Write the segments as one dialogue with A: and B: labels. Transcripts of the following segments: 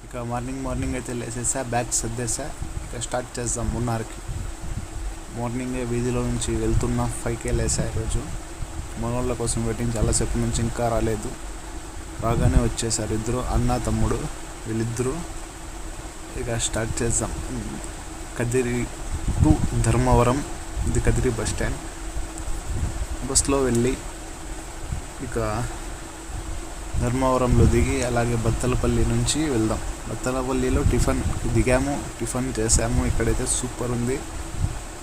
A: ఇక మార్నింగ్ అయితే లేసేసా, బ్యాగ్ సర్దేసా, ఇక స్టార్ట్ చేద్దాం మున్నార్కి. మార్నింగే వీధిలో నుంచి వెళ్తున్నా, 5కే లేసా ఈరోజు. మనోళ్ళ కోసం వెయిటింగ్ చాలాసేపు నుంచి, ఇంకా రాలేదు. రాగానే వచ్చేసారు ఇద్దరు, అన్న తమ్ముడు వీళ్ళిద్దరూ. ఇక స్టార్ట్ చేద్దాం. కదిరి టు ధర్మవరం, ఇది కదిరి బస్ స్టాండ్. బస్లో వెళ్ళి ఇక ధర్మవరంలో దిగి అలాగే బత్తలపల్లి నుంచి వెళ్దాం. బత్తలపల్లిలో టిఫిన్ దిగాము, టిఫిన్ చేసాము. ఇక్కడైతే సూపర్ ఉంది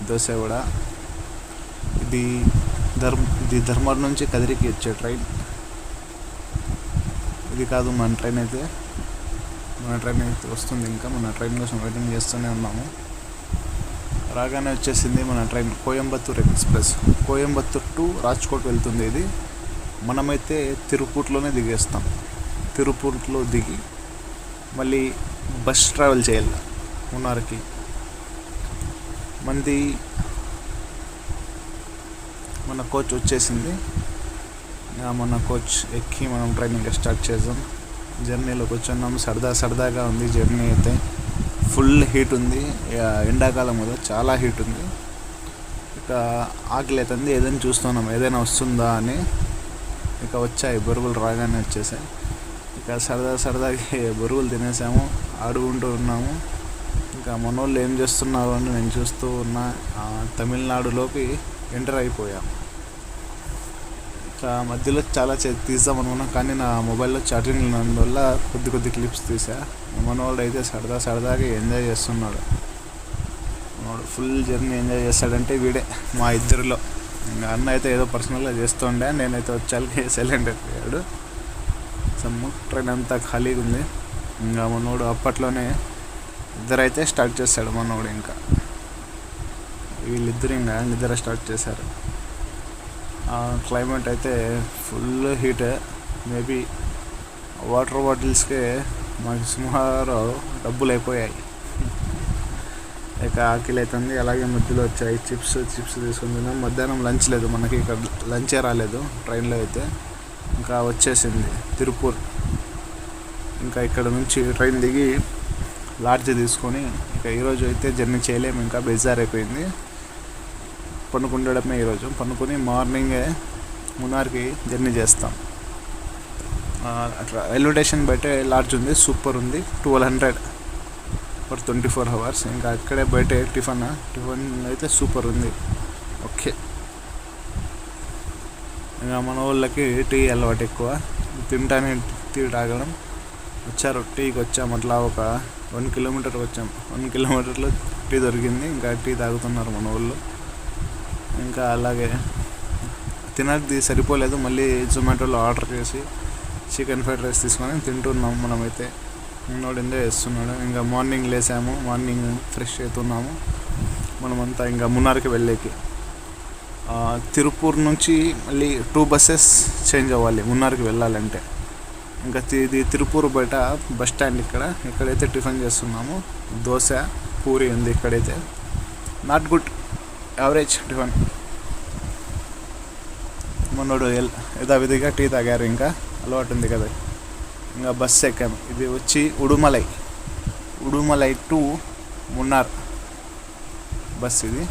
A: దోశ కూడా. ఇది ధర్మవరం నుంచి కదిరికి వచ్చే ట్రైన్. ఇది కాదు మన ట్రైన్ అయితే వస్తుంది. ఇంకా మన ట్రైన్ కోసం వెయిటింగ్ చేస్తూనే ఉన్నాము. రాగానే వచ్చేసింది మన train, Coimbatore express. Coimbatore to Rajkot వెళ్తుంది ఇది. మనమైతే తిరుపూర్లోనే దిగేస్తాం. తిరుపూర్లో దిగి మళ్ళీ బస్ ట్రావెల్ చేయాలి మున్నార్కి. మన కోచ్ వచ్చేసింది. మన కోచ్ ఎక్కి మనం ట్రైనింగ్ స్టార్ట్ చేద్దాం. జర్నీలోకి వచ్చున్నాము. సరదాగా ఉంది జర్నీ అయితే. ఫుల్ హీట్ ఉంది, ఎండాకాలం కదా, చాలా హీట్ ఉంది. ఇక ఆకలి అవుతుంది, ఏదైనా చూస్తున్నాం ఏదైనా వస్తుందా అని. ఇక వచ్చాయి బొరుగులు, రాగానే వచ్చేసాయి. ఇక సరదాగా బొరుగులు తినేసాము, ఆడుకుంటూ ఉన్నాము. ఇంకా మనోళ్ళు ఏం చేస్తున్నారు అని నేను చూస్తూ ఉన్నా. తమిళనాడులోకి ఎంటర్ అయిపోయాం. ఇక మధ్యలో చాలా తీద్దాం అనుకున్నాం, కానీ నా మొబైల్లో ఛార్జింగ్ ఉన్నందువల్ల కొద్ది క్లిప్స్ తీసా. మనోడు అయితే సరదాగా ఎంజాయ్ చేస్తున్నాడు. మనోడు ఫుల్ జర్నీ ఎంజాయ్ చేస్తాడంటే వీడే మా ఇద్దరిలో. ఇంకా అన్న అయితే ఏదో పర్సనల్గా చేస్తుండే, నేనైతే వచ్చాక సైలెంట్ అయిపోయాడు. ట్రైన్ అంతా ఖాళీగా ఉంది. ఇంకా మనోడు అప్పట్లోనే ఇద్దరైతే స్టార్ట్ చేస్తాడు మనోడు. ఇంకా వీళ్ళిద్దరు ఇంకా నిద్ర స్టార్ట్ చేశారు. క్లైమేట్ అయితే ఫుల్ హీట్. మేబీ వాటర్ బాటిల్స్కే మాకు సుమారు డబ్బులు అయిపోయాయి. ఇక ఆకలి అవుతుంది. అలాగే మధ్యలో వచ్చాయి చిప్స్ తీసుకుని తిన్నాం. మధ్యాహ్నం లంచ్ లేదు మనకి, ఇక్కడ లంచే రాలేదు ట్రైన్లో అయితే. ఇంకా వచ్చేసింది తిరుపూర్. ఇంకా ఇక్కడ నుంచి ట్రైన్ దిగి లాడ్జ్ తీసుకొని ఇక ఈరోజు అయితే జర్నీ చేయలేము, ఇంకా బేజారైపోయింది. పనుకుండడమే ఈరోజు. పనుకొని మార్నింగే మున్నార్కి జర్నీ చేస్తాం. అట్లా రైల్వే స్టేషన్ బయట లాడ్జ్ ఉంది, సూపర్ ఉంది. 1200 ఫర్ 24 hours. ఇంకా అక్కడే బయట టిఫిన్ అయితే సూపర్ ఉంది. ఓకే. ఇంకా మన వాళ్ళకి టీ అలవాటు ఎక్కువ, తింటానే టీ తాగడం. వచ్చారు, టీకి వచ్చాం. అట్లా ఒక 1 kilometer వచ్చాం. 1 kilometerలో టీ దొరికింది. ఇంకా టీ తాగుతున్నారు మన వాళ్ళు. ఇంకా అలాగే తినది సరిపోలేదు, మళ్ళీ జొమాటోలో ఆర్డర్ చేసి చికెన్ ఫ్రైడ్ రైస్ తీసుకొని తింటున్నాము. మనమైతే ఉన్నోడు ఎంజాయ్ చేస్తున్నాడు. ఇంకా మార్నింగ్ లేసాము, మార్నింగ్ ఫ్రెష్ అవుతున్నాము మనమంతా. ఇంకా మున్నార్కి వెళ్ళేకి తిరుపూర్ నుంచి మళ్ళీ 2 buses చేంజ్ అవ్వాలి మున్నార్కి వెళ్ళాలంటే. ఇంకా ఇది తిరుపూర్ బయట బస్ స్టాండ్. ఇక్కడైతే టిఫిన్ చేస్తున్నాము. దోశ పూరి ఉంది ఇక్కడైతే. Not good, average tiffin. మనోడు యథావిధిగా టీ తాగారు, ఇంకా అలవాటు ఉంది కదా. ఇంకా బస్సు ఎక్కాము. ఇది వచ్చి ఉడుమలై టు మున్నార్ బస్. ఇది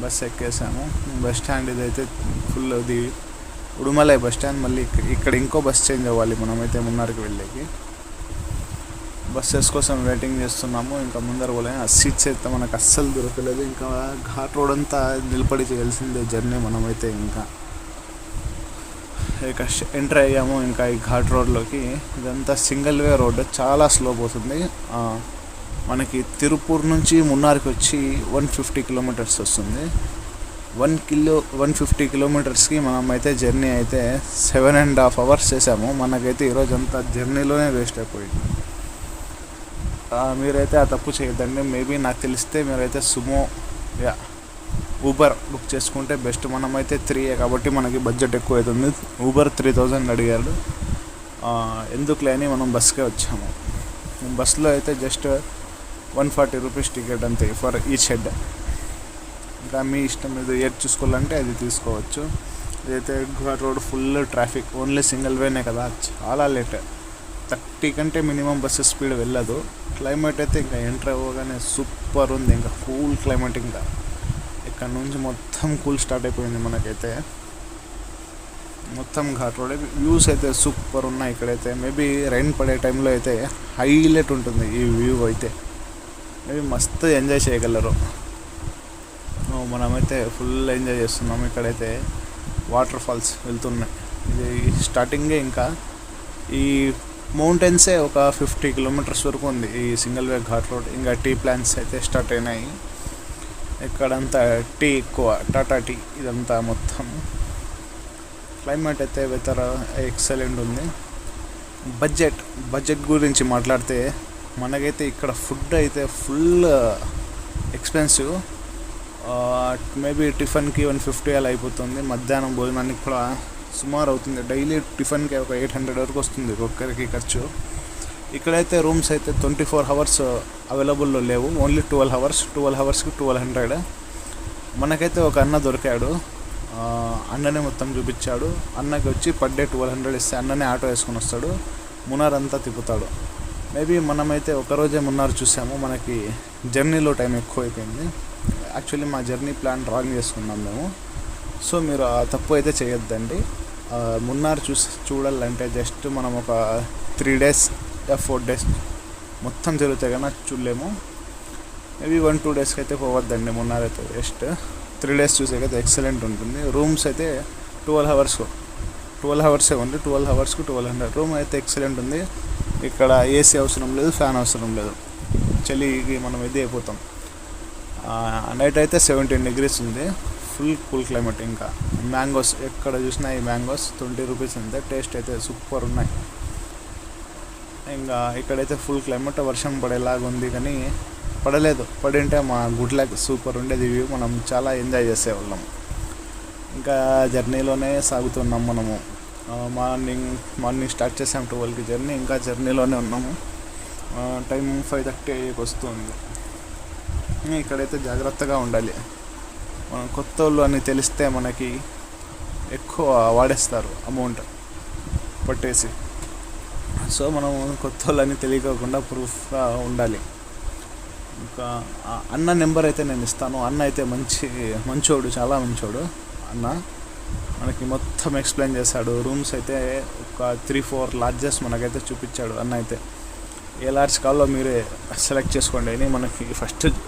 A: బస్ ఎక్కేసాము. బస్ స్టాండ్ ఇదైతే ఫుల్. ఇది ఉడుమలై బస్ స్టాండ్. మళ్ళీ ఇక్కడ ఇంకో బస్ చేంజ్ అవ్వాలి మనమైతే మున్నార్కి వెళ్ళేకి. బస్సెస్ కోసం వెయిటింగ్ చేస్తున్నాము. ఇంకా ముందర పోలే, ఆ సీట్స్ అయితే మనకు అస్సలు దొరకలేదు. ఇంకా ఘాట్ రోడ్ అంతా నిలబడి చేయాల్సిందే జర్నీ మనమైతే. ఇంకా ఇక ఎంటర్ అయ్యాము ఇంకా ఈ ఘాట్ రోడ్లోకి. ఇదంతా సింగిల్ వే రోడ్, చాలా స్లో పోతుంది. మనకి తిరుపూర్ నుంచి మున్నార్కి వచ్చి 150 kilometers వస్తుంది. 150 kilometersకి మనం అయితే జర్నీ అయితే 7.5 hours చేసాము. మనకైతే ఈరోజంతా జర్నీలోనే వేస్ట్ అయిపోయింది. మీరైతే ఆ తప్పు చేయొద్దండి. మేబీ నాకు తెలిస్తే మీరైతే సుమో ఊబర్ బుక్ చేసుకుంటే బెస్ట్. మనమైతే 3 కాబట్టి మనకి బడ్జెట్ ఎక్కువ అవుతుంది. ఊబర్ 3000 అడిగాడు. ఎందుకులే అని మనం బస్కే వచ్చాము. బస్సులో అయితే జస్ట్ 140 rupees టికెట్ అంతే ఫర్ ఈచ్ హెడ్. ఇంకా మీ ఇష్టం, ఇది ఏది చూసుకోవాలంటే అది తీసుకోవచ్చు. ఇదైతే ghat road full traffic. Only single వేనే కదా, చాలా లేట్. 30 కంటే మినిమం బస్సు స్పీడ్ వెళ్ళదు. క్లైమేట్ అయితే ఇంకా ఎంటర్ అవ్వగానే సూపర్ ఉంది. ఇంకా కూల్ క్లైమేట్. ఇంకా ఇక్కడ నుంచి మొత్తం కూల్ స్టార్ట్ అయిపోయింది మనకైతే. మొత్తం ఘాట్ రోడ్. వ్యూస్ అయితే సూపర్ ఉన్నాయి ఇక్కడైతే. మేబీ రైన్ పడే టైంలో అయితే హైలైట్ ఉంటుంది ఈ వ్యూ అయితే. మేబీ మస్తు ఎంజాయ్ చేయగలరు. మనమైతే ఫుల్ ఎంజాయ్ చేస్తున్నాం. ఇక్కడైతే వాటర్ ఫాల్స్ వెళ్తున్నాయి. ఇది స్టార్టింగే. ఇంకా ఈ మౌంటైన్సే ఒక 50 కిలోమీటర్స్ వరకు ఉంది ఈ సింగిల్ వే ఘాట్ రోడ్. ఇంకా టీ ప్లాంట్స్ అయితే స్టార్ట్ అయినాయి. ఇక్కడంతా టీ ఎక్కువ, టాటా టీ. ఇదంతా మొత్తం క్లైమేట్ అయితే వెదర్ ఎక్సలెంట్ ఉంది. బడ్జెట్ గురించి మాట్లాడితే మనకైతే ఇక్కడ ఫుడ్ అయితే ఫుల్ ఎక్స్పెన్సివ్. మేబీ టిఫిన్కి 150 అలా అయిపోతుంది. మధ్యాహ్నం భోజనానికి కూడా సుమారు అవుతుంది. డైలీ టిఫిన్కి ఒక 800 వరకు వస్తుంది ఒక్కరికి ఖర్చు. ఇక్కడైతే రూమ్స్ అయితే 24 అవర్స్ అవైలబుల్లో లేవు. ఓన్లీ 12 అవర్స్కి 1200. మనకైతే ఒక అన్న దొరికాడు. అన్ననే మొత్తం చూపించాడు. అన్నకి వచ్చి పర్ డే 1200 ఇస్తే అన్ననే ఆటో వేసుకొని వస్తాడు. మున్నార్ అంతా తిప్పుతాడు. మేబీ మనమైతే ఒకరోజే మున్నార్ చూసాము. మనకి జర్నీలో టైం ఎక్కువ అయిపోయింది. యాక్చువల్లీ మా జర్నీ ప్లాన్ రాంగ్ చేసుకున్నాం మేము. సో మీరు ఆ తప్పు అయితే చేయొద్దండి. మున్నార్ చూడాలంటే జస్ట్ మనం ఒక 3 days 4 days మొత్తం తిరిగితే కన్నా చూడలేము. మేబీ 1-2 daysకి అయితే పోవద్దండి. మున్నార్ అయితే జస్ట్ 3 days చూసేకైతే ఎక్సలెంట్ ఉంటుంది. రూమ్స్ అయితే 12 అవర్సే ఉంది. 12 అవర్స్కి 1200. రూమ్ అయితే ఎక్సలెంట్ ఉంది. ఇక్కడ ఏసీ అవసరం లేదు, ఫ్యాన్ అవసరం లేదు. చలికి మనం ఇది అయిపోతాం. నైట్ అయితే 17 degrees ఉంది. Full cool climate. ఇంకా మ్యాంగోస్ ఎక్కడ చూసినా ఈ మ్యాంగోస్ 20 రూపీస్ అంతే. టేస్ట్ అయితే సూపర్ ఉన్నాయి. ఇంకా ఇక్కడైతే ఫుల్ క్లైమేట్. వర్షం పడేలాగా ఉంది కానీ పడలేదు. పడింటే మా గుడ్ లక్, సూపర్ ఉండేది వ్యూ. మనం చాలా ఎంజాయ్ చేసేవాళ్ళం. ఇంకా జర్నీలోనే సాగుతున్నాం మనము. మార్నింగ్ స్టార్ట్ చేసాం 12కి జర్నీ. ఇంకా జర్నీలోనే ఉన్నాము. టైం 5:30 వస్తుంది. ఇక్కడైతే జాగ్రత్తగా ఉండాలి. మనం కొత్త వాళ్ళు అని తెలిస్తే మనకి ఎక్కువ వాడేస్తారు అమౌంట్ పట్టేసి. సో మనం కొత్త వాళ్ళని తెలియకోకుండా ప్రూఫ్గా ఉండాలి. ఇంకా అన్న నెంబర్ అయితే నేను ఇస్తాను. అన్న అయితే మంచోడు, చాలా మంచోడు అన్న. మనకి మొత్తం ఎక్స్ప్లెయిన్ చేశాడు. రూమ్స్ అయితే ఒక 3-4 లాడ్జెస్ మనకైతే చూపించాడు అన్న అయితే. ఏ లాడ్జ్ కావాలో మీరే సెలెక్ట్ చేసుకోండి అని మనకి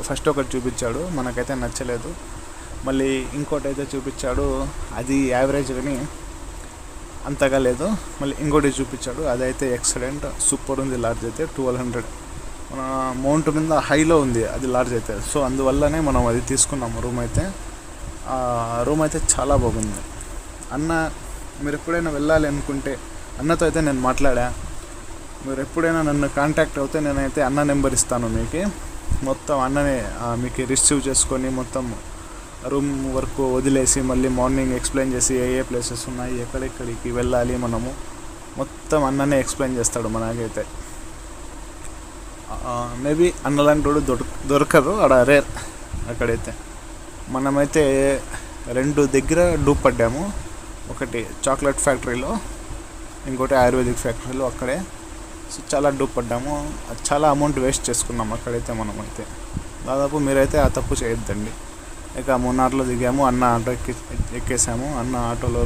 A: ఫస్ట్ ఒకటి చూపించాడు. మనకైతే నచ్చలేదు. మళ్ళీ ఇంకోటి అయితే చూపించాడు. అది యావరేజ్ కానీ అంతగా లేదు. మళ్ళీ ఇంకోటి చూపించాడు. అదైతే ఎక్సలెంట్, సూపర్ ఉంది. లాడ్జ్ అయితే 1200. మన మౌంట్ మీద హైలో ఉంది అది లాడ్జ్ అయితే. సో అందువల్లనే మనం అది తీసుకున్నాము రూమ్ అయితే. రూమ్ అయితే చాలా బాగుంది. అన్న మీరు ఎప్పుడైనా వెళ్ళాలి అనుకుంటే అన్నతో అయితే నేను మాట్లాడా. మీరు ఎప్పుడైనా నన్ను కాంటాక్ట్ అవుతే నేనైతే అన్న నెంబర్ ఇస్తాను మీకు. మొత్తం అన్ననే మీకు రిసీవ్ చేసుకొని మొత్తం రూమ్ వరకు వదిలేసి మళ్ళీ మార్నింగ్ ఎక్స్ప్లెయిన్ చేసి ఏ ప్లేసెస్ ఉన్నాయి, ఎక్కడెక్కడికి వెళ్ళాలి మనము మొత్తం అన్ననే ఎక్స్ప్లెయిన్ చేస్తాడు మనకైతే. మేబీ అన్నలాంటి వాడు దొరకరు అక్కడ, రేర్ అక్కడైతే. మనమైతే 2 దగ్గర డూప్ పడ్డాము. ఒకటి చాక్లెట్ ఫ్యాక్టరీలో, ఇంకోటి ఆయుర్వేదిక్ ఫ్యాక్టరీలో. అక్కడే సో చాలా డూప్ పడ్డాము. చాలా అమౌంట్ వేస్ట్ చేసుకున్నాం అక్కడైతే మనమైతే. దాదాపు మీరైతే ఆ తప్పు చేయొద్దండి. ఇక మున్నార్లో దిగాము. అన్న ఆటో ఎక్కేసాము. అన్న ఆటోలో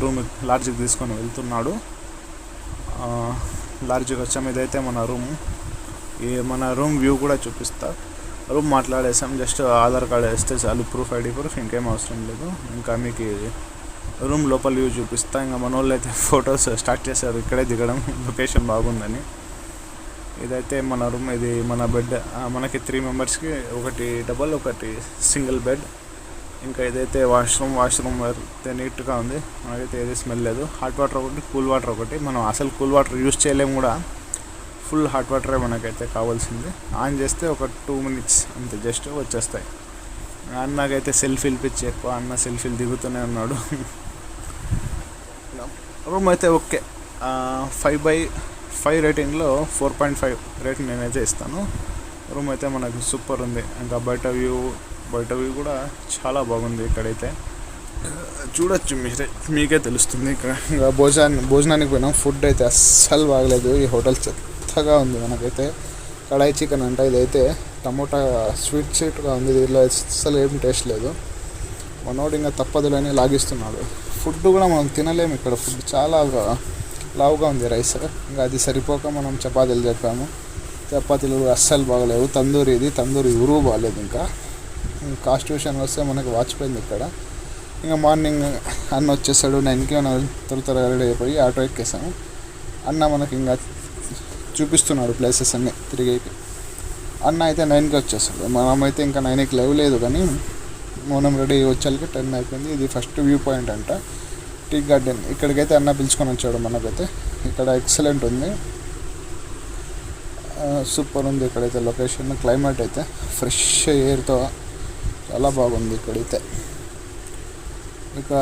A: లాడ్జ్కి తీసుకొని వెళ్తున్నాడు. లాడ్జ్కి వచ్చాము. ఇదైతే మన రూమ్ వ్యూ కూడా చూపిస్తా. రూమ్ మాట్లాడేసాం. జస్ట్ ఆధార్ కార్డ్ వేస్తే చాలు, ప్రూఫ్, ఐడి ప్రూఫ్, ఇంకేం అవసరం లేదు. ఇంకా మీకు రూమ్ లోపల వ్యూ చూపిస్తా. ఇంకా మన వాళ్ళు అయితే ఫొటోస్ స్టార్ట్ చేశారు ఇక్కడే దిగడం, లొకేషన్ బాగుందని. ఇదైతే మన రూమ్. ఇది మన బెడ్. మనకి 3 మెంబర్స్కి ఒకటి డబల్, ఒకటి సింగిల్ బెడ్. ఇంకా ఇదైతే వాష్రూమ్ అయితే నీట్గా ఉంది. మనకైతే ఏది స్మెల్ లేదు. హాట్ వాటర్ ఒకటి, కూల్ వాటర్ ఒకటి. మనం అసలు కూల్ వాటర్ యూజ్ చేయలేము కూడా. ఫుల్ హాట్ వాటరే మనకైతే కావాల్సింది. ఆన్ చేస్తే ఒక 2 minutes అంతే, జస్ట్ వచ్చేస్తాయి. అన్నకైతే సెల్ఫీలు పిచ్చి ఎక్కువ. అన్న సెల్ఫీలు దిగుతూనే ఉన్నాడు. రూమ్ అయితే ఓకే. 5/5 రేటింగ్లో 4.5 రేటింగ్ నేనైతే ఇస్తాను. రూమ్ అయితే మనకు సూపర్ ఉంది. ఇంకా బయట వ్యూ కూడా చాలా బాగుంది. ఇక్కడైతే చూడొచ్చు, మీకే తెలుస్తుంది. ఇంకా భోజనానికి పోయినాం. ఫుడ్ అయితే అస్సలు బాగలేదు. ఈ హోటల్ మెత్తగా ఉంది. మనకైతే కడాయి చికెన్ అంటే ఇదైతే టమోటా స్వీట్గా ఉంది. దీనిలో అసలు ఏం టేస్ట్ లేదు. మనోడు ఇంకా తప్పదులని లాగిస్తున్నాడు. ఫుడ్ కూడా మనం తినలేము ఇక్కడ. ఫుడ్ చాలా లావుగా ఉంది రైస్. ఇంకా అది సరిపోక మనం చపాతీలు చెప్పాము. చపాతీలు అస్సలు బాగలేవు. తందూరి ఉరువు బాగాలేదు. ఇంకా కాస్ట్ విషయానికి వస్తే మనకి వాచిపోయింది ఇక్కడ. ఇంకా మార్నింగ్ అన్న వచ్చేసాడు 9కి. మనం త్వరగా రెడీ అయిపోయి ఆటో ఎక్కేసాము. అన్న మనకి ఇంకా చూపిస్తున్నాడు ప్లేసెస్ అన్నీ తిరిగేకి. అన్న అయితే 9కి వచ్చేస్తాడు. మనమైతే ఇంకా 9కి లేవలేదు, కానీ మనం రెడీ వచ్చేకి 10 అయిపోయింది. ఇది ఫస్ట్ వ్యూ పాయింట్ అంట, టీ గార్డెన్. ఇక్కడికైతే అన్న పిలుచుకొని వచ్చాడు. మనకైతే ఇక్కడ ఎక్సలెంట్ ఉంది, సూపర్ ఉంది. ఇక్కడైతే లొకేషన్, క్లైమేట్ అయితే ఫ్రెష్ ఎయిర్తో చాలా బాగుంది ఇక్కడైతే. ఇక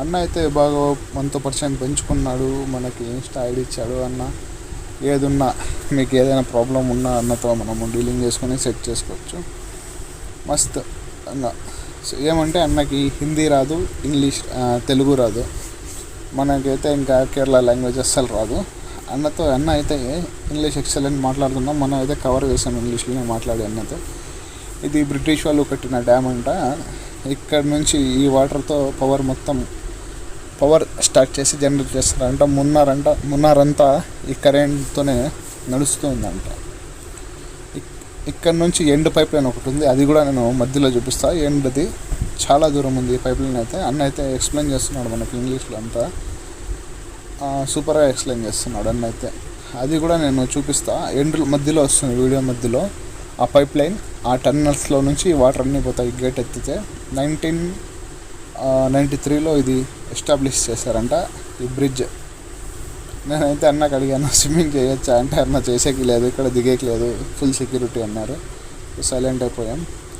A: అన్న అయితే బాగా మనతో పరిచయం పెంచుకున్నాడు. మనకి ఇన్స్టా ఐడి ఇచ్చాడు. అన్న ఏదున్నా మీకు ఏదైనా ప్రాబ్లం ఉన్నా అన్నతో మనము డీలింగ్ చేసుకొని సెట్ చేసుకోవచ్చు. మస్త్ అన్న. ఏమంటే అన్నకి హిందీ రాదు, ఇంగ్లీష్ తెలుగు రాదు. మనకైతే ఇంకా కేరళ లాంగ్వేజ్ అస్సలు రాదు. అన్న అయితే ఇంగ్లీష్ ఎక్సలెంట్ మాట్లాడుతున్నాం. మనం అయితే కవర్ చేసాం ఇంగ్లీష్లోనే మాట్లాడి అన్నతో. ఇది బ్రిటిష్ వాళ్ళు కట్టిన డ్యామ్ అంట. ఇక్కడ నుంచి ఈ వాటర్తో పవర్ స్టార్ట్ చేసి జనరేట్ చేస్తారంట. మున్నారంతా ఈ కరెంట్తోనే నడుస్తుందంట. ఇక్కడ నుంచి ఎండ్ పైప్ లైన్ ఒకటి ఉంది, అది కూడా నేను మధ్యలో చూపిస్తా. ఎండ్ది చాలా దూరం ఉంది ఈ పైప్ లైన్ అయితే. అన్న అయితే ఎక్స్ప్లెయిన్ చేస్తున్నాడు మనకి ఇంగ్లీష్లో అంతా, సూపర్గా ఎక్స్ప్లెయిన్ చేస్తున్నాడు అన్న అయితే. అది కూడా నేను చూపిస్తా. ఎండ్ మధ్యలో వస్తుంది వీడియో మధ్యలో ఆ పైప్ లైన్. ఆ టన్నల్స్లో నుంచి వాటర్ అన్నీ పోతాయి గేట్ ఎత్తితే. 1993లో ఇది ఎస్టాబ్లిష్ చేశారంట ఈ బ్రిడ్జ్. నేనైతే అన్నకు అడిగాను స్విమ్మింగ్ చేయొచ్చా అంటే అన్న చేసేకి లేదు, ఇక్కడ దిగేకి లేదు, ఫుల్ సెక్యూరిటీ అన్నారు. సైలెంట్ అయిపోయాం.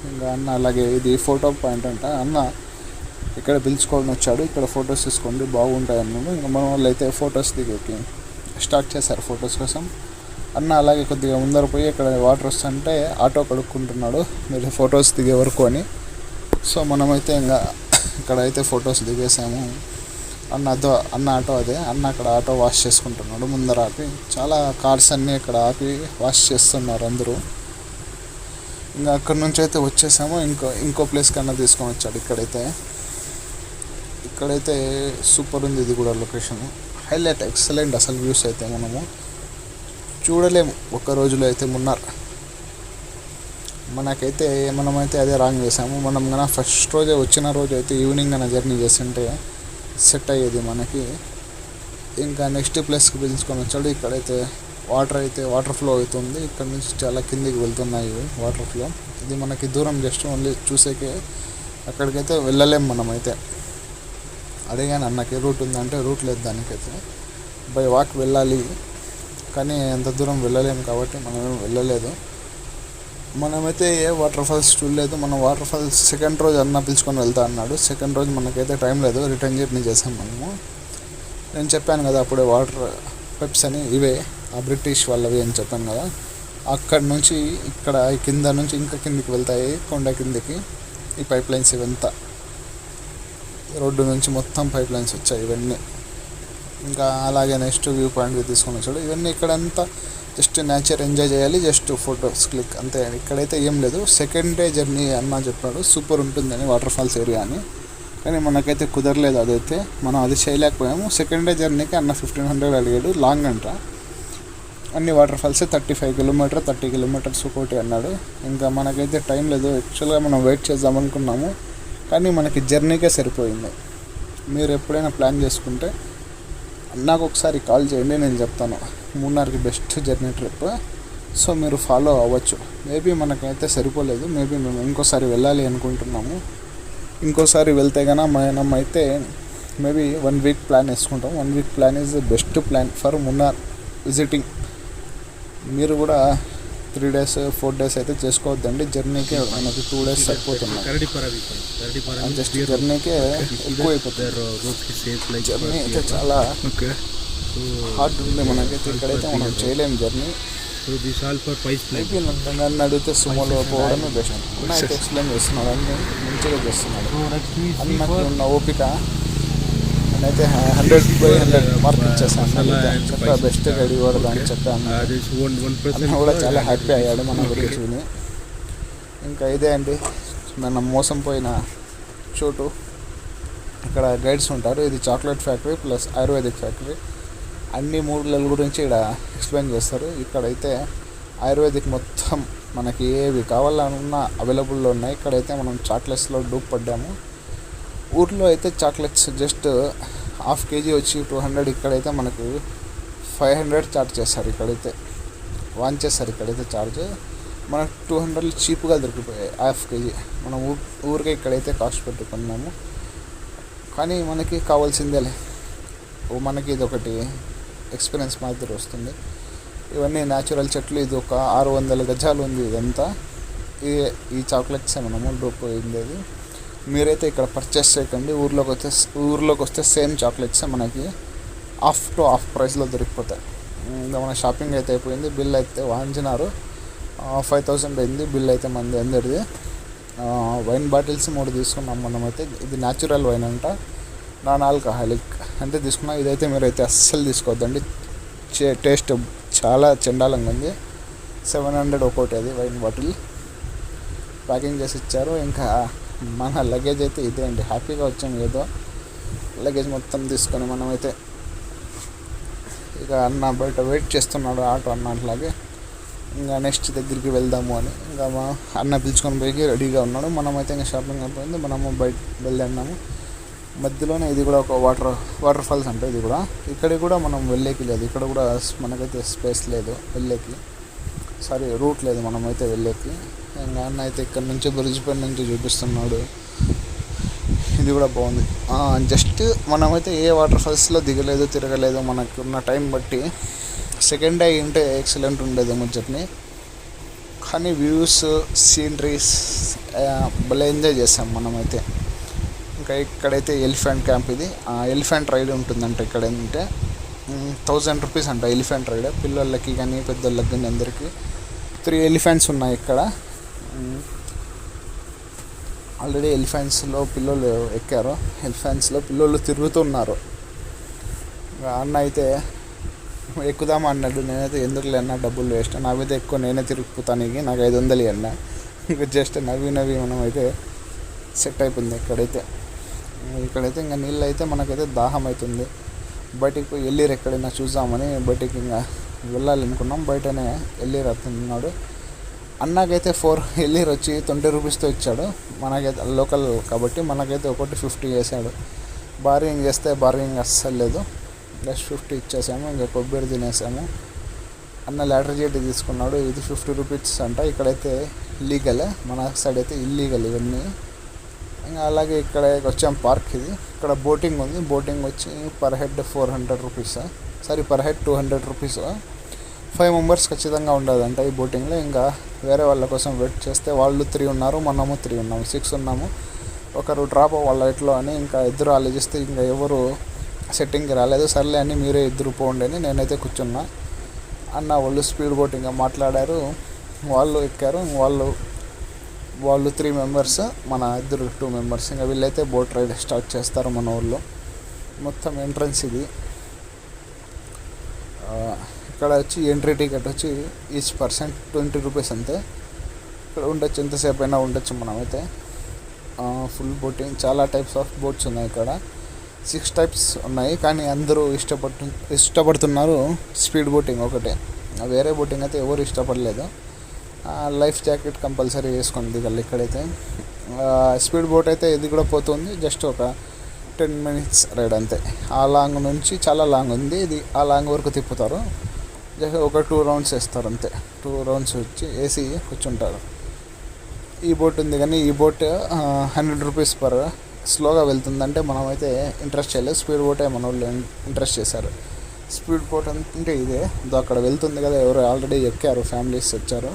A: ఇంకా అన్న అలాగే ఇది ఫోటో పాయింట్ అంట. అన్న ఇక్కడ పిలుచుకొని వచ్చాడు, ఇక్కడ ఫొటోస్ తీసుకోండి బాగుంటాయి అన్నాడు. ఇంకా మన వాళ్ళు అయితే ఫొటోస్ దిగేకి స్టార్ట్ చేశారు ఫొటోస్ కోసం. అన్న అలాగే కొద్దిగా ముందర పోయి ఇక్కడ వాటర్ వస్తుంటే ఆటో కడుక్కుంటున్నాడు మీరు ఫొటోస్ దిగే వరకు అని. సో మనమైతే ఇంకా ఇక్కడైతే ఫొటోస్ దిగేసాము. అన్న ఆటో అదే. అన్న అక్కడ ఆటో వాష్ చేసుకుంటున్నాడు ముందర ఆపి. చాలా కార్స్ అన్నీ ఇక్కడ ఆపి వాష్ చేస్తున్నారు అందరూ. ఇంకా అక్కడ నుంచి అయితే వచ్చేసాము. ఇంకో ప్లేస్కి అన్న తీసుకొని వచ్చాడు. ఇక్కడైతే సూపర్ ఉంది. ఇది కూడా లొకేషన్ హైలైట్, ఎక్సలెంట్. అసలు వ్యూస్ అయితే మనము చూడలేము ఒక్క రోజులో అయితే. మనమైతే అదే రాంగ్ చేసాము. మనం కన్నా ఫస్ట్ రోజే వచ్చిన రోజు అయితే ఈవినింగ్ కన్నా జర్నీ చేస్తుంటే సెట్ అయ్యేది మనకి. ఇంకా నెక్స్ట్ ప్లేస్కి పిలుచుకొని వచ్చాడు. ఇక్కడైతే వాటర్ ఫ్లో అవుతుంది. ఇక్కడ నుంచి చాలా కిందికి వెళ్తున్నాయి వాటర్ ఫ్లో. ఇది మనకి దూరం, జస్ట్ ఓన్లీ చూసేకే. అక్కడికైతే వెళ్ళలేము మనమైతే. అడిగాను అన్నకి రూట్ ఉందంటే రూట్ లేదు దానికైతే. బై వాక్ వెళ్ళాలి, కానీ ఎంత దూరం వెళ్ళలేము కాబట్టి మనం వెళ్ళలేదు. మనమైతే ఏ వాటర్ ఫాల్స్ చూడలేదు. మనం వాటర్ ఫాల్స్ సెకండ్ రోజు అన్న పిలుచుకొని వెళ్తా అన్నాడు. సెకండ్ రోజు మనకైతే టైం లేదు, రిటర్న్ జర్నీ చేసాం మనము. నేను చెప్పాను కదా అప్పుడే వాటర్ పైప్స్ అని ఇవే ఆ బ్రిటిష్ వాళ్ళవి అని చెప్పాను కదా. అక్కడ నుంచి ఇక్కడ కింద నుంచి ఇంకా కిందికి వెళ్తాయి, కొండ కిందికి ఈ పైప్ లైన్స్. ఇవంతా రోడ్డు నుంచి మొత్తం పైప్ లైన్స్ వచ్చాయి ఇవన్నీ. ఇంకా అలాగే నెక్స్ట్ వ్యూ పాయింట్కి తీసుకొని వచ్చాడు. ఇవన్నీ ఇక్కడంతా జస్ట్ నేచర్ ఎంజాయ్ చేయాలి, జస్ట్ ఫొటోస్ క్లిక్ అంతే. ఇక్కడైతే ఏం లేదు. సెకండ్ డే జర్నీ అన్న చెప్పాడు సూపర్ ఉంటుందని వాటర్ ఫాల్స్ ఏరియా అని, కానీ మనకైతే కుదరలేదు. అదైతే మనం అది చేయలేకపోయాము. సెకండ్ డే జర్నీకి అన్న 1500 అడిగాడు. లాంగ్ అంట. అన్ని వాటర్ ఫాల్స్ 35 కిలోమీటర్ 30 కిలోమీటర్స్ ఒకటి అన్నాడు. ఇంకా మనకైతే టైం లేదు. యాక్చువల్గా మనం వెయిట్ చేద్దాం అనుకున్నాము, కానీ మనకి జర్నీకే సరిపోయింది. మీరు ఎప్పుడైనా ప్లాన్ చేసుకుంటే నాకు ఒకసారి కాల్ చేయండి, నేను చెప్తాను మూన్నార్కి బెస్ట్ జర్నీ ట్రిప్. సో మీరు ఫాలో అవ్వచ్చు. మేబీ మనకైతే సరిపోలేదు, మేబీ మేము ఇంకోసారి వెళ్ళాలి అనుకుంటున్నాము. ఇంకోసారి వెళ్తే కనుక మనం అయితే మేబీ 1 వీక్ ప్లాన్ వేసుకుంటాం. 1 week plan is the best plan for Munnar visiting. మీరు కూడా 3 days 4 days అయితే చేసుకోవద్దండి. జర్నీకే మనకి 2 days సరిపోతున్నాయి. జస్ట్ జర్నీకే ఎక్కువ అయిపోతుంది. జర్నీ అయితే చాలా హార్డ్ ఉంది మనకైతే. ఇక్కడైతే మనం చేయలేము జర్నీ. నన్ను అడిగితే సుమోలో పోవడం బెస్ట్. అయితే ఎక్స్ప్లెయిన్ చేస్తున్నాడు, అన్నీ మంచిగా చేస్తున్నాడు. అన్నకి ఉన్న ఓపిక నేనైతే 100/100 మార్క్ ఇచ్చేసాను. చెప్పా బెస్ట్ గైడ్ కూడా అని చెప్పాను. అన్న కూడా చాలా హ్యాపీ అయ్యాడు మన గురించి విని. ఇంకా ఇదే అండి మనం మోసం పోయిన చోటు. ఇక్కడ గైడ్స్ ఉంటారు. ఇది chocolate factory plus ayurvedic factory. అన్ని మూడుల గురించి ఇక్కడ ఎక్స్ప్లెయిన్ చేస్తారు. ఇక్కడైతే ఆయుర్వేదిక్ మొత్తం మనకి ఏవి కావాలన్నా అవైలబుల్లో ఉన్నాయి. ఇక్కడైతే మనం చాక్లెట్స్లో డూప్ పడ్డాము. ఊర్లో అయితే చాక్లెట్స్ జస్ట్ హాఫ్ కేజీ వచ్చి 200, ఇక్కడైతే మనకు 500 ఛార్జ్ చేస్తారు. ఇక్కడైతే వాన్ చేస్తారు. ఇక్కడైతే ఛార్జ్ మనకు 200 చీప్గా దొరికిపోయాయి హాఫ్ కేజీ. మనం ఊరికే ఇక్కడైతే కాస్ట్ పెట్టుకున్నాము. కానీ మనకి కావాల్సిందేలే, మనకి ఇది ఒకటి ఎక్స్పీరియన్స్ మాదిరి వస్తుంది. ఇవన్నీ న్యాచురల్ చెట్లు. ఇది ఒక 600 గజాలు ఉంది ఇదంతా. ఈ చాక్లెట్సే మనము డూప్ అయింది. మీరైతే ఇక్కడ పర్చేస్ చేయకండి. ఊర్లోకి వస్తే సేమ్ చాక్లెట్సే మనకి హాఫ్ టు హాఫ్ ప్రైస్లో దొరికిపోతాయి. ఇంకా మన షాపింగ్ అయితే అయిపోయింది. బిల్ అయితే వాంచినారు. 5000 అయింది బిల్ అయితే మంది అందరిది. వైన్ బాటిల్స్ 3 తీసుకున్నాం మనమైతే. ఇది న్యాచురల్ వైన్ అంట, నాన్ ఆల్కహాలిక్ అంటే తీసుకున్నాం. ఇదైతే మీరైతే అస్సలు తీసుకోవద్దండి. టేస్ట్ చాలా చండాలంగా ఉంది. 700 ఒకటి అది వైన్ బాటిల్. ప్యాకింగ్ చేసి ఇచ్చారు. ఇంకా మన లగేజ్ అయితే ఇదే అండి. హ్యాపీగా వచ్చాము. ఏదో లగేజ్ మొత్తం తీసుకొని మనమైతే ఇక అన్న బయట వెయిట్ చేస్తున్నాడు ఆటో అన్న. అట్లాగే ఇంకా నెక్స్ట్ దగ్గరికి వెళ్దాము అని ఇంకా మా అన్న పిలుచుకొని పోయి రెడీగా ఉన్నాడు. మనమైతే ఇంకా షాపింగ్ అయిపోయింది. మనము బయట వెళ్ళాము. మధ్యలోనే ఇది కూడా ఒక వాటర్ ఫాల్స్ అంటే ఇది కూడా. ఇక్కడికి కూడా మనం వెళ్ళేకి లేదు. ఇక్కడ కూడా మనకైతే స్పేస్ లేదు వెళ్ళేకి. రూట్ లేదు మనమైతే వెళ్ళేకి. ఇంకా అన్న అయితే ఇక్కడ నుంచి బ్రిడ్జ్ పైన నుంచి చూపిస్తున్నాడు. ఇది కూడా బాగుంది. జస్ట్ మనమైతే ఏ వాటర్ ఫాల్స్లో దిగలేదు, తిరగలేదు. మనకున్న టైం బట్టి సెకండ్ డే ఉంటే ఎక్సలెంట్ ఉండేది ముచ్చట్ని. కానీ వ్యూస్, సీనరీస్ భలే ఎంజాయ్ చేసాం మనమైతే. ఇంకా ఇక్కడైతే ఎలిఫెంట్ క్యాంప్. ఇది ఎలిఫెంట్ రైడ్ ఉంటుందంట. ఇక్కడ ఏంటంటే 1000 రూపీస్ అంట ఎలిఫెంట్ రైడ్. పిల్లలకి కానీ పెద్దోళ్ళకి కానీ అందరికీ 3 ఎలిఫెంట్స్ ఉన్నాయి ఇక్కడ. ఆల్రెడీ ఎలిఫెంట్స్లో పిల్లలు ఎక్కారు. ఎలిఫెంట్స్లో పిల్లలు తిరుగుతున్నారు. అన్న అయితే ఎక్కుదామా అన్నాడు. నేనైతే ఎందుకులే అన్న, డబ్బులు వేస్ట్, నాకైతే ఎక్కువ నేనే తిరిగిపోతానికి, నాకు 500 అన్న. ఇంకా జస్ట్ నవ్వి మనం అయితే సెట్ అయిపోయింది. ఇక్కడైతే ఇంకా నీళ్ళు అయితే మనకైతే దాహం అవుతుంది. బయటికి పోయి ఎల్లీరు ఎక్కడైనా చూద్దామని బయటికి ఇంకా వెళ్ళాలనుకున్నాం. బయటనే ఎల్లీరు అవుతున్నాడు. అన్నకైతే 4 ఎల్లీరు వచ్చి 20 రూపీస్తో ఇచ్చాడు. మనకైతే లోకల్ కాబట్టి మనకైతే ఒకటి 50 వేసాడు. బార్గింగ్ చేస్తే బార్గింగ్ అస్సలు లేదు. జస్ట్ 50 ఇచ్చేసాము. ఇంకా కొబ్బరి తినేసాము. అన్న లాటరీ జెట్టి తీసుకున్నాడు. ఇది 50 రూపీస్ అంట. ఇక్కడైతే లీగల్, మన సైడ్ అయితే ఇల్లీగల్ ఇవన్నీ. ఇంకా అలాగే ఇక్కడ వచ్చాం పార్క్. ఇది ఇక్కడ బోటింగ్ ఉంది. బోటింగ్ వచ్చి per head 400 rupees, per head 200 rupees. 5 members ఖచ్చితంగా ఉండదంట ఈ బోటింగ్లో. ఇంకా వేరే వాళ్ళ కోసం వెయిట్ చేస్తే వాళ్ళు 3 ఉన్నారు, మనము 3 ఉన్నాము, 6 ఉన్నాము. ఒకరు డ్రాప్ వాళ్ళ ఎట్లో అని ఇంకా ఇద్దరు ఆలోచిస్తే ఇంకా ఎవరు సెట్టింగ్కి రాలేదు. సర్లే అని మీరే ఇద్దరు పోండి అని నేనైతే కూర్చున్నా. అన్న వాళ్ళు స్పీడ్ బోటింగ్గా మాట్లాడారు. వాళ్ళు ఎక్కారు. వాళ్ళు 3 మెంబర్స్, మన ఇద్దరు 2 మెంబర్స్. ఇంకా వీళ్ళైతే బోట్ రైడ్ స్టార్ట్ చేస్తారు మన ఊళ్ళో. మొత్తం ఎంట్రన్స్ ఇది. ఇక్కడ వచ్చి ఎంట్రీ టికెట్ వచ్చి ఈచ్ పర్సన్ 20 రూపీస్ అంతే. ఇక్కడ ఉండొచ్చు, ఎంతసేపు అయినా ఉండొచ్చు మనమైతే. ఫుల్ బోటింగ్, చాలా టైప్స్ ఆఫ్ బోట్స్ ఉన్నాయి ఇక్కడ. 6 టైప్స్ ఉన్నాయి. కానీ అందరూ ఇష్టపడుతున్నారు స్పీడ్ బోటింగ్ ఒకటే. వేరే బోటింగ్ అయితే ఎవరు ఇష్టపడలేదు. లైఫ్ జాకెట్ కంపల్సరీ వేసుకొని దిగాలి ఇక్కడైతే. స్పీడ్ బోట్ అయితే ఇది కూడా పోతుంది. జస్ట్ ఒక 10 minutes రైడ్ అంతే. ఆ లాంగ్ నుంచి చాలా లాంగ్ ఉంది ఇది. ఆ లాంగ్ వరకు తిప్పుతారు. జస్ట్ ఒక 2 రౌండ్స్ వేస్తారు అంతే. 2 రౌండ్స్ వచ్చి వేసి కూర్చుంటారు. ఈ బోట్ ఉంది కానీ ఈ బోట్ 100 రూపీస్ పర్. స్లోగా వెళ్తుందంటే మనమైతే ఇంట్రెస్ట్ చేయలేదు. స్పీడ్ బోటే మన వాళ్ళు ఇంట్రెస్ట్ చేశారు. స్పీడ్ బోట్ అంటే ఇదే అక్కడ వెళ్తుంది కదా, ఎవరు ఆల్రెడీ ఎక్కారు, ఫ్యామిలీస్ వచ్చారు.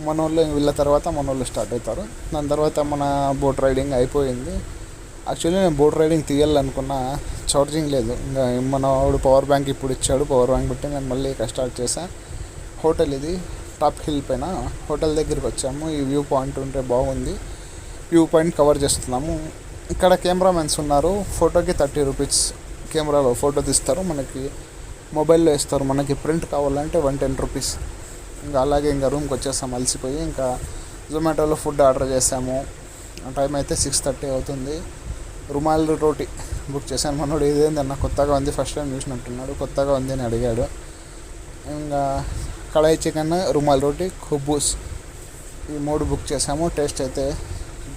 A: మన వాళ్ళు వీళ్ళ తర్వాత మన వాళ్ళు స్టార్ట్ అవుతారు. దాని తర్వాత మన బోట్ రైడింగ్ అయిపోయింది. యాక్చువల్లీ నేను బోట్ రైడింగ్ తీయాలనుకున్న, ఛార్జింగ్ లేదు. ఇంకా మన వాడు పవర్ బ్యాంక్ ఇప్పుడు ఇచ్చాడు. పవర్ బ్యాంక్ పెట్టి నేను మళ్ళీ ఇక స్టార్ట్ చేశాను. హోటల్ ఇది టాప్ హిల్ పైన. హోటల్ దగ్గరికి వచ్చాము. ఈ వ్యూ పాయింట్ ఉంటే బాగుంది. వ్యూ పాయింట్ కవర్ చేస్తున్నాము. ఇక్కడ కెమెరామెన్స్ ఉన్నారు. ఫోటోకి 30 రూపీస్. కెమెరాలో ఫోటో తీస్తారు, మనకి మొబైల్లో ఇస్తారు. మనకి ప్రింట్ కావాలంటే 110 రూపీస్. ఇంకా అలాగే ఇంకా రూమ్కి వచ్చేసాము అలసిపోయి. ఇంకా జొమాటోలో ఫుడ్ ఆర్డర్ చేసాము. టైం అయితే 6:30 అవుతుంది. రుమాల్ రోటీ బుక్ చేశాను. మనోడు ఇదేందన్న కొత్తగా ఉంది, ఫస్ట్ టైం చూసినట్టున్నాడు, కొత్తగా ఉంది అని అడిగాడు. ఇంకా కడాయి చికెన్, రుమాల్ రోటీ, ఖుబ్బూస్ ఈ 3 బుక్ చేసాము. టేస్ట్ అయితే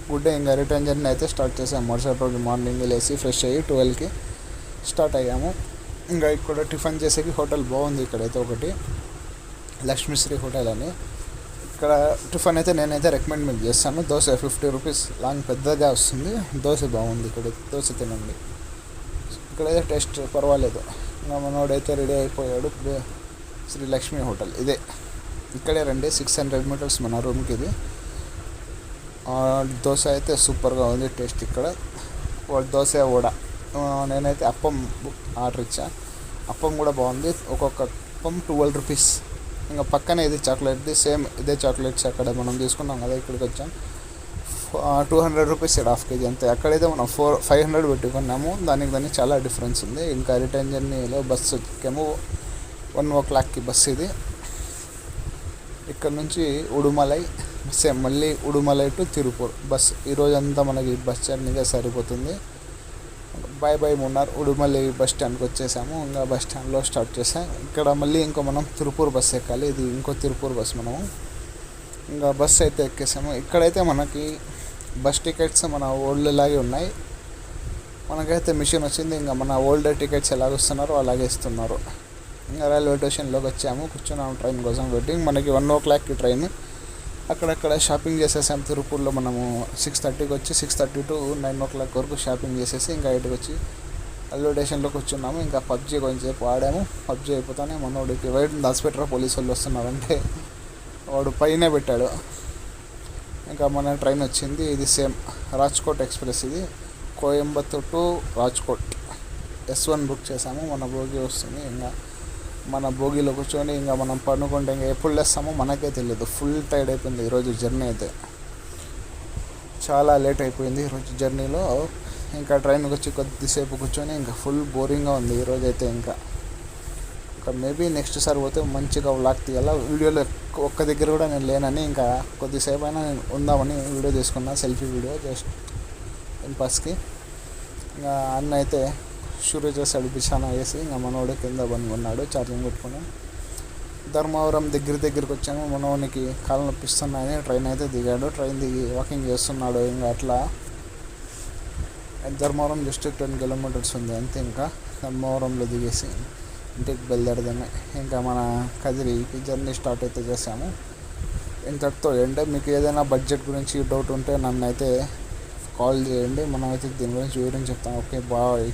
A: గుడ్. ఇంకా రిటర్న్ జర్నీ అయితే స్టార్ట్ చేసాము. మరుసటి రోజు మార్నింగ్ లేసి ఫ్రెష్ అయ్యి 12కి స్టార్ట్ అయ్యాము. ఇంకా ఇక్కడ టిఫిన్ చేసేకి హోటల్ బాగుంది. ఇక్కడైతే ఒకటి లక్ష్మీశ్రీ హోటల్ అని. ఇక్కడ టిఫిన్ అయితే నేనైతే రికమెండ్ మీకు చేస్తాను. దోశ 50 రూపీస్, లాంగ్ పెద్దగా వస్తుంది. దోశ బాగుంది. ఇక్కడ దోశ తినండి. ఇక్కడైతే టేస్ట్ పర్వాలేదు. ఇంకా మనోడైతే రెడీ అయిపోయాడు. శ్రీ లక్ష్మీ హోటల్ ఇదే, ఇక్కడే రండి. 600 మీటర్స్ మన రూమ్కి ఇది. దోశ అయితే సూపర్గా ఉంది టేస్ట్. ఇక్కడ దోశ వడ. నేనైతే అప్పం ఆర్డర్ ఇచ్చా. అప్పం కూడా బాగుంది. ఒక్కొక్క అప్పం 12 రూపీస్. ఇంకా పక్కనే ఇది చాక్లెట్ది, సేమ్ ఇదే చాక్లెట్స్ అక్కడ మనం తీసుకున్నాం కదా, ఇక్కడికి వచ్చాం. 200 రూపీస్ హాఫ్ కేజీ అంతే. అక్కడైతే మనం 500 పెట్టుకున్నాము. దానికి చాలా డిఫరెన్స్ ఉంది. ఇంకా రిటర్న్ జర్నీలో బస్సు ఎక్కాము. 1 o'clockకి బస్సు ఇది. ఇక్కడ నుంచి ఉడుమలై, సేమ్ మళ్ళీ ఉడుమలై టు తిరుపూర్ బస్. ఈరోజంతా మనకి బస్ జర్నీగా సరిపోతుంది. Bye bye Munnar. Udumalai bus స్టాండ్కి వచ్చేసాము. ఇంకా బస్ స్టాండ్లో స్టార్ట్ చేసాం. ఇక్కడ మళ్ళీ మనం తిరుపూర్ బస్ ఎక్కాలి. ఇది ఇంకో తిరుపూర్ బస్. మనము ఇంకా బస్ అయితే ఎక్కేసాము. ఇక్కడైతే మనకి బస్ టికెట్స్ మన ఓల్డ్ లాగే ఉన్నాయి. మనకైతే మిషన్ వచ్చింది. ఇంకా మన ఓల్డ్ టికెట్స్ ఎలాగ ఇస్తున్నారో అలాగే ఇస్తున్నారు. ఇంకా రైల్వే స్టేషన్లోకి వచ్చాము. కూర్చున్నాము ట్రైన్ కోసం వెయిటింగ్. మనకి 1 o'clockకి ట్రైన్. అక్కడక్కడ షాపింగ్ చేసేసాం. తిరుపూర్లో మనము 6:30కి వచ్చి 6:30 to 9 o'clock వరకు షాపింగ్ చేసేసి ఇంకా 8కి వచ్చి రైల్వే స్టేషన్లో కూర్చున్నాము. ఇంకా పబ్జీ కొంచెంసేపు ఆడాము. పబ్జీ అయిపోతానే మనోడికి వైట్ దాచిపెట్టరా పోలీసు వాళ్ళు వస్తున్నారంటే వాడు పైనే పెట్టాడు. ఇంకా మన ట్రైన్ వచ్చింది. ఇది సేమ్ రాజ్కోట్ ఎక్స్ప్రెస్. ఇది Coimbatore to Rajkot S1 book చేసాము. మన భోగి వస్తుంది. ఇంకా మన భోగిలో కూర్చొని ఇంకా మనం పడుకుంటే ఇంకా ఎప్పుడు లేస్తామో మనకే తెలియదు. ఫుల్ టైర్డ్ అయిపోయింది ఈరోజు జర్నీ అయితే. చాలా లేట్ అయిపోయింది ఈరోజు జర్నీలో. ఇంకా ట్రైన్కి వచ్చి కొద్దిసేపు కూర్చొని ఇంకా ఫుల్ బోరింగ్గా ఉంది ఈరోజు అయితే. ఇంకా మేబీ నెక్స్ట్ సారి పోతే మంచిగా వ్లాగ్ తీయాలా. వీడియోలో ఒక్క దగ్గర కూడా నేను లేనని ఇంకా కొద్దిసేపు అయినా నేను ఉందామని వీడియో తీసుకున్నా. సెల్ఫీ వీడియో జస్ట్ ఇంపాస్కి. ఇంకా అన్న అయితే షూరు చేశాడు బిఛానా వేసి. ఇంకా మనోడు కింద పనుకున్నాడు ఛార్జింగ్ పెట్టుకుని. ధర్మవరం దగ్గరికి వచ్చాము. మనోనికి కాళ్ళు నొప్పిస్తున్నాయని ట్రైన్ అయితే దిగాడు. ట్రైన్ దిగి వాకింగ్ చేస్తున్నాడు. ఇంకా అట్లా ధర్మవరం జస్ట్ 10 kilometers ఉంది అంతే. ఇంకా ధర్మవరంలో దిగేసి ఇంటికి బయలుదేరదామే. ఇంకా మన కదిరికి జర్నీ స్టార్ట్ అయితే చేసాము. ఇంతటితో ఏంటంటే మీకు ఏదైనా బడ్జెట్ గురించి డౌట్ ఉంటే నన్ను అయితే కాల్ చేయండి. మనమైతే దీని గురించి వివరించి చెప్తాం. Okay bye.